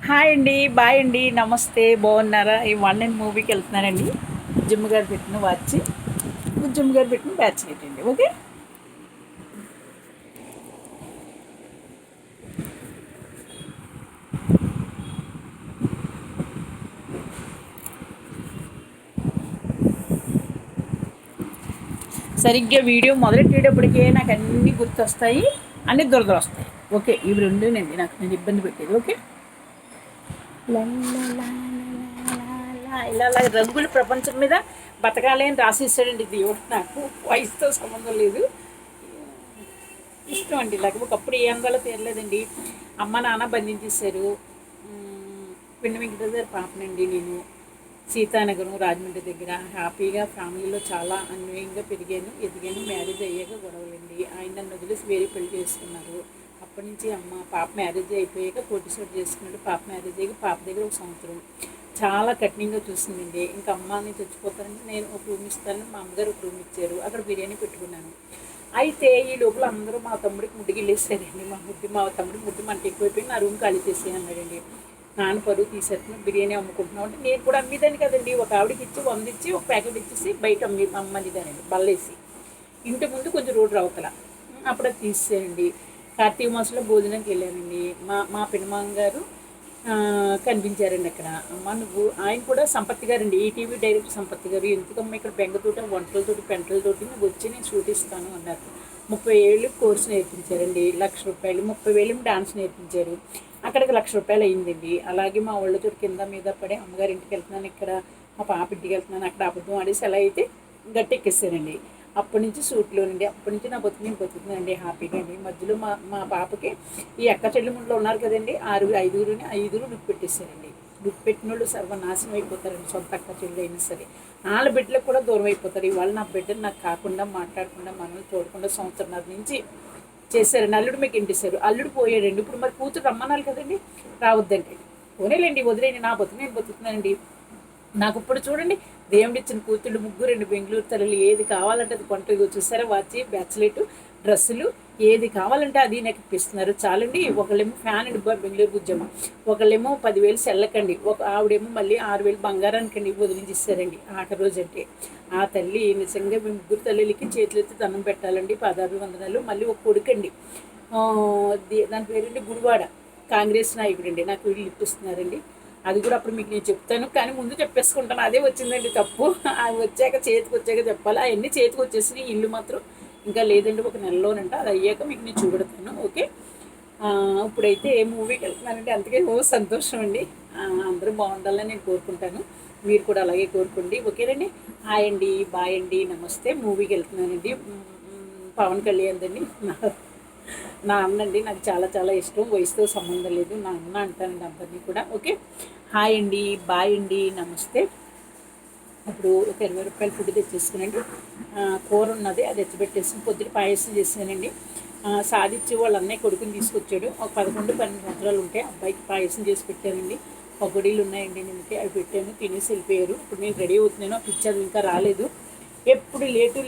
Hi అండి, bye అండి, నమస్తే, బాగున్నారా? ఈ వన్ అండ్ మూవీకి వెళ్తున్నానండి. జిమ్ గారు పెట్టిన వాచ్, జిమ్ గారు పెట్టిన బ్యాచ్ అండి. ఓకే, సరిగ్గా వీడియో మొదలెట్టేటప్పటికే నాకు అన్నీ గుర్తొస్తాయి, అన్నీ వస్తాయి. ఓకే, ఇవి రెండునండి నాకు నేను ఇబ్బంది పెట్టేది. ఓకే, ఇలా రంగుల ప్రపంచం మీద బతకాలి అని రాసేసాడండి దేవుడు. నాకు వయసుతో సంబంధం లేదు, ఇష్టం అండి. లేకపోతే ఒకప్పుడు ఏ అందాలో తీరలేదండి. అమ్మ నాన్న బంధించేశారు. పిండి వెంకటేశ్వర పాపనండి నేను. సీతానగరం రాజమండ్రి దగ్గర హ్యాపీగా ఫ్యామిలీలో చాలా అన్వయంగా పెరిగాను, ఎదిగాను. మ్యారేజ్ అయ్యాక గొడవలండి. ఆయన నన్ను వదిలేసి వేరే పెళ్లి చేసుకున్నారు. అప్పటి నుంచి అమ్మ పాప మ్యారేజ్ అయిపోయాక కోటిసోటి చేసుకున్నాడు. పాప మ్యారేజ్ అయ్యాక పాప దగ్గర ఒక సంవత్సరం చాలా కఠినంగా చూసిందండి. ఇంకా అమ్మని చచ్చిపోతానంటే నేను ఒక రూమ్ ఇస్తాను, మా అమ్మగారు ఒక రూమ్ ఇచ్చారు. అక్కడ బిర్యానీ పెట్టుకున్నాను. అయితే ఈ లోపల అందరూ మా తమ్ముడికి ముడ్డు గిల్లేసారండి. మా తమ్ముడికి ముడ్డు మనకి ఎక్కువైపోయింది, నా రూమ్ ఖాళీ చేసి అన్నాడండి. నాన్న పరువు తీసేస్తున్నాం, బిర్యానీ అమ్ముకుంటున్నాం అంటే నేను కూడా అమ్మేదాన్ని కదండి. ఒక ఆవిడకి ఇచ్చి 100 ఇచ్చి ఒక ప్యాకెట్ ఇచ్చేసి బయట అమ్మనిదానండి బల్లేసి. ఇంటి ముందు కొంచెం రోడ్డు రావుతల అప్పుడు అది తీసేయండి. కార్తీక మాసంలో భోజనానికి వెళ్ళానండి. మా పినమామ గారు కనిపించారండి అక్కడ. అమ్మ నువ్వు, ఆయన కూడా సంపత్తి గారండి, ఈటీవీ డైరెక్టర్ సంపత్తి గారు. ఎందుకమ్మా ఇక్కడ బెంగతోటి వంటలతోటి పెంటలతోటి నువ్వు వచ్చి నేను షూట్ ఇస్తాను అన్నారు. 30 ఏళ్ళు కోర్సు నేర్పించారండి, ₹1,00,000. 30,000 డాన్స్ నేర్పించారు. అక్కడికి ₹1,00,000 అయిందండి. అలాగే మా వాళ్ళతో కింద మీద పడి అమ్మగారి ఇంటికి వెళ్తున్నాను, ఇక్కడ మా పాప ఇంటికి వెళ్తున్నాను, అక్కడ అబద్ధం ఆడేసి ఎలా అయితే గట్టెక్కేసారండి. అప్పటి నుంచి సూట్లోనండి. అప్పటి నుంచి నా బతుకు నేను బతుకుతున్నానండి హ్యాపీగా అండి. మధ్యలో మా పాపకి ఈ అక్క చెల్లెముళ్ళు ఉన్నారు కదండి, ఐదుగురు డుక్కు పెట్టేశారండి. డుక్కు పెట్టిన వాళ్ళు సర్వనాశనం అయిపోతారండి. సొంత అక్క చెల్లెలు అయినా సరే వాళ్ళ బిడ్డలకు కూడా దూరం అయిపోతారు. ఇవాళ నా బిడ్డలు నాకు కాకుండా మాట్లాడకుండా మనల్ని తోడకుండా సంవత్సరంన్నర నుంచి చేశారండి. అల్లుడు మీకు ఇంటిస్తారు, అల్లుడు పోయాడండి. ఇప్పుడు మరి కూతురు రమ్మనాలి కదండి, రావద్దండి. పోనేలేండి, వదిలేండి, నా బతుకు నేను బతుకుతున్నానండి. నాకు ఇప్పుడు చూడండి, దేవుడిచ్చిన కూతుళ్ళు ముగ్గురండి, బెంగళూరు తల్లులు. ఏది కావాలంటే అది కొంటగా చూసారా, వాచి, బ్యాచ్లెట్, డ్రెస్సులు, ఏది కావాలంటే అది నాకు ఇప్పిస్తున్నారు. చాలండి. ఒకళ్ళేమో ఫ్యాన్ అండి బెంగళూరు బుజ్జమ్మ, ఒకళ్ళేమో 10,000 సెల్లకండి, ఒక ఆవిడేమో మళ్ళీ 6,000 బంగారానికండి వదిలించిస్తారండి ఆట రోజు. అంటే ఆ తల్లి నిజంగా మీ ముగ్గురు తల్లికి చేతులెత్తి దండం పెట్టాలండి, పాదాలు వందనాలు. మళ్ళీ ఒక కొడుకండి, దాని పేరండి గుడివాడ, కాంగ్రెస్ నాయకుడు అండి, నాకు వీళ్ళు ఇప్పిస్తున్నారండి. అది కూడా అప్పుడు మీకు నేను చెప్తాను, కానీ ముందు చెప్పేసుకుంటాను. అదే వచ్చిందండి తప్పు. అది వచ్చాక చేతికి వచ్చాక చెప్పాలి. అవన్నీ చేతికి వచ్చేసినాయి. ఇల్లు మాత్రం ఇంకా లేదండి, ఒక నెలలోనంట. అది అయ్యాక మీకు నేను చూపెడతాను. ఓకే, ఇప్పుడైతే ఏ మూవీకి వెళ్తున్నానంటే అందుకే సంతోషం అండి. అందరూ బాగుండాలని నేను కోరుకుంటాను, మీరు కూడా అలాగే కోరుకోండి. ఓకేనండి. హాయ్ అండి, బాయ్ అండి, నమస్తే. మూవీకి వెళ్తున్నానండి. పవన్ కళ్యాణ్ అండి నా అన్నండి. నాకు చాలా చాలా ఇష్టం, వయసుతో సంబంధం లేదు, నా అన్న అంటానండి అందరినీ కూడా. ఓకే, హాయ్ అండి, బాయ్ అండి, నమస్తే. ఇప్పుడు ఒక ₹20 ఫుడ్ తెచ్చేసుకునండి. కూర ఉన్నది, అది తెచ్చిపెట్టేసి పొద్దున పాయసం చేసానండి. సాధించి వాళ్ళ అన్నయ్య కొడుకుని తీసుకొచ్చాడు. ఒక 11-12 సంవత్సరాలు ఉంటే అబ్బాయికి పాయసం చేసి పెట్టానండి. పకోడీలు ఉన్నాయండి నిన్నకి, అవి పెట్టాను, తినేసి వెళ్ళిపోయారు. ఇప్పుడు నేను రెడీ అవుతున్నాను, పిక్చర్ ఇంకా రాలేదు. ఎప్పుడు లేటు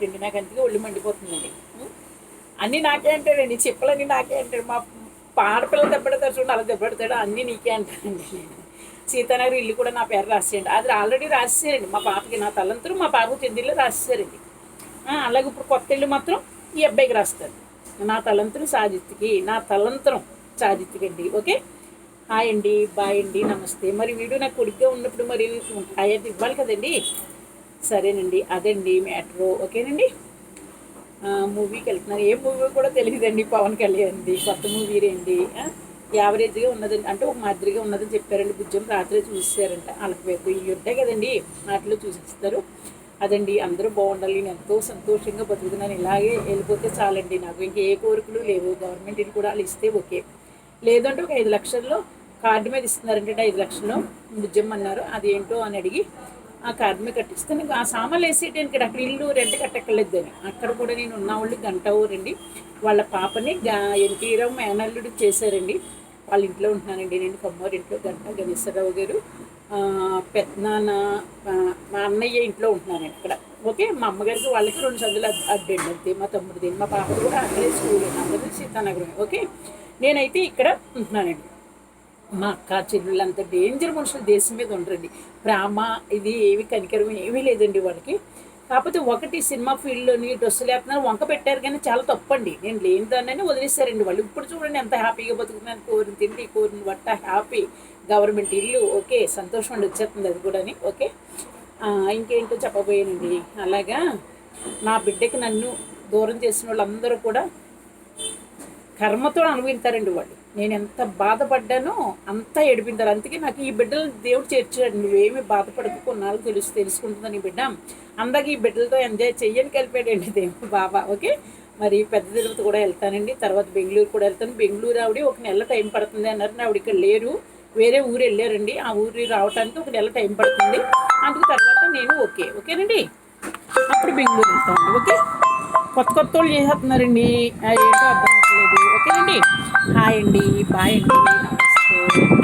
అండి. నాకు అందుకే ఒళ్ళు మండిపోతుందండి. అన్నీ నాకే అంటాడండి, చెప్పలన్నీ నాకే అంటాడు. మా ఆడపిల్లలు దెబ్బడతాడు చూడండి, అలా దెబ్బడతాడు. అన్నీ నీకే అంటానండి నేను. సీతానగర్ ఇల్లు కూడా నా పేరు రాసేయండి, అది ఆల్రెడీ రాసేసారండి. మా పాపకి నా తలంతరం మా పాపకు చెందిల్లు రాసేసారండి. అలాగే ఇప్పుడు కొత్త ఇల్లు మాత్రం ఈ అబ్బాయికి రాస్తారు. నా తలంతరం సాజిత్కి, నా తలంతరం సాజిత్కి అండి. ఓకే, హాయ్ అండి, బాయ్ అండి, నమస్తే. మరి వీడియో నాకు కొడుగ్గా ఉన్నప్పుడు మరి హాయ్ అది ఇవ్వాలి కదండి. సరేనండి, అదండి మ్యాటరు. ఓకేనండి. మూవీకి వెళ్తున్నారు. ఏ మూవీ కూడా తెలియదండి, పవన్ కళ్యాణ్ది కొత్త మూవీ రేండి. యావరేజ్గా ఉన్నదండి, అంటే ఒక మాదిరిగా ఉన్నదని చెప్పారండి. బుజ్జం రాత్రి చూసేసారంట. వాళ్ళకి వైపు ఇవి ఉంటాయి కదండి, వాటిలో చూసిస్తారు. అదండి, అందరూ బాగుండాలి, నేను ఎంతో సంతోషంగా బతుకుతున్నాను. ఇలాగే వెళ్ళిపోతే చాలండి, నాకు ఇంకే కోరికలు లేవు. గవర్నమెంట్ కూడా వాళ్ళు ఇస్తే ఓకే, లేదంటే ఒక 5 లక్షల్లో కార్డు మీద ఇస్తున్నారంటే 5 లక్షలు బుజ్జమ్మ అన్నారు. అదేంటో అని అడిగి ఆ కార్డు మీద కట్టిస్తే నాకు ఆ సామాన్లు వేసేటానికి అక్కడ ఇల్లు రెంట్ కట్టక్కర్లేదని. అక్కడ కూడా నేను ఉన్న వాళ్ళు గంట ఊరండి. వాళ్ళ పాపని ఎన్టీరావు మేనల్లుడు చేశారండి. వాళ్ళ ఇంట్లో ఉంటున్నానండి నేను, కమ్మవారి ఇంట్లో. గంట గణేశ్వరరావు గారు పెద్దనాన్న మా అన్నయ్య ఇంట్లో ఉంటున్నానండి ఇక్కడ. ఓకే, మా అమ్మగారికి వాళ్ళకి 2 సందులు అడ్డండి అంతే. మా తమ్ముడిది, మా పాపది కూడా అక్కడే స్కూల్, అందరిది సీతానగరమే. ఓకే, నేనైతే ఇక్కడ ఉంటున్నానండి. మా అక్క చెల్లెళ్ళు అంత డేంజర్ మనుషులు దేశం మీద ఉండరండి. ప్రేమ ఇది ఏమి కనికరం ఏమీ లేదండి వాళ్ళకి. కాకపోతే ఒకటి సినిమా ఫీల్డ్లోని డ్రెస్సులు వేస్తున్నారు వంక పెట్టారు కానీ చాలా తప్పండి. నేను లేని దాన్ని వదిలేశారండి వాళ్ళు. ఇప్పుడు చూడండి ఎంత హ్యాపీగా బతుకుతున్నాను, కోరిన తిండి కోరిన బట్ట హ్యాపీ, గవర్నమెంట్ ఇల్లు, ఓకే సంతోషం అండి వచ్చేస్తుంది అది కూడా. ఓకే ఇంకేంటో చెప్పబోయానండి. అలాగా నా బిడ్డకి నన్ను దూరం చేసిన వాళ్ళందరూ కూడా కర్మతో అనుభవించారండి వాళ్ళు. నేను ఎంత బాధపడ్డానో అంతా ఏడిపింటారు. అందుకే నాకు ఈ బిడ్డలు దేవుడు చేర్చాడు. నువ్వేమి బాధపడకు, కొన్నాళ్ళు తెలుసుకుంటుందని ఈ బిడ్డ అందాక ఈ బిడ్డలతో ఎంజాయ్ చెయ్యని కలిపాడండి దేవుడు బాబా. ఓకే మరి పెద్ద తిరుపతి కూడా వెళ్తానండి, తర్వాత బెంగళూరు కూడా వెళ్తాను. బెంగళూరు ఆవిడ 1 నెల టైం పడుతుంది అన్నారు. ఆవిడ ఇక్కడ లేరు, వేరే ఊరు వెళ్ళారండి. ఆ ఊరు రావడానికి 1 నెల టైం పడుతుంది. అందుకు తర్వాత నేను ఓకేనండి అప్పుడు బెంగళూరు వెళ్తామండి. ఓకే కొత్త వాళ్ళు చేసేస్తున్నారండి, ఏంటో అర్థం అవ్వట్లేదు. ఓకేనండి హాయ్ అండి, బాయ్ అండి, నమస్తే.